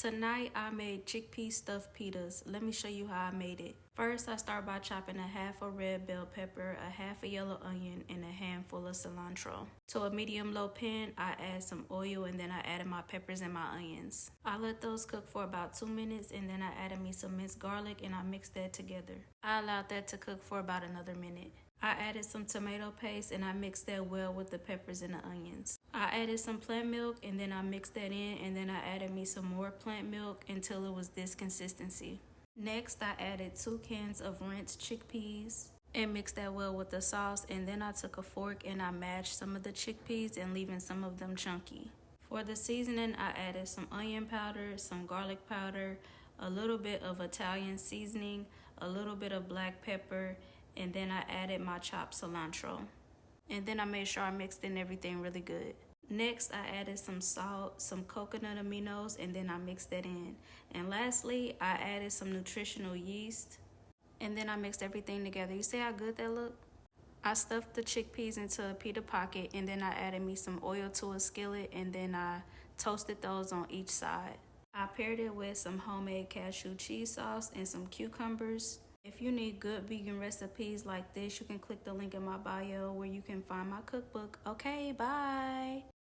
Tonight I made chickpea stuffed pitas. Let me show you how I made it. First, I start by chopping a half a red bell pepper, a half a yellow onion, and a handful of cilantro. To a medium-low pan, I add some oil and then I added my peppers and my onions. I let those cook for about 2 minutes and then I added me some minced garlic and I mixed that together. I allowed that to cook for about another minute. I added some tomato paste and I mixed that well with the peppers and the onions. I added some plant milk and then I mixed that in and then I added me some more plant milk until it was this consistency. Next, I added 2 cans of rinsed chickpeas and mixed that well with the sauce, and then I took a fork and I mashed some of the chickpeas and leaving some of them chunky. For the seasoning, I added some onion powder, some garlic powder, a little bit of Italian seasoning, a little bit of black pepper, and then I added my chopped cilantro. And then I made sure I mixed in everything really good. Next, I added some salt, some coconut aminos, and then I mixed that in. And lastly, I added some nutritional yeast, and then I mixed everything together. You see how good that looked? I stuffed the chickpeas into a pita pocket, and then I added me some oil to a skillet, and then I toasted those on each side. I paired it with some homemade cashew cheese sauce and some cucumbers. If you need good vegan recipes like this, you can click the link in my bio where you can find my cookbook. Okay, bye.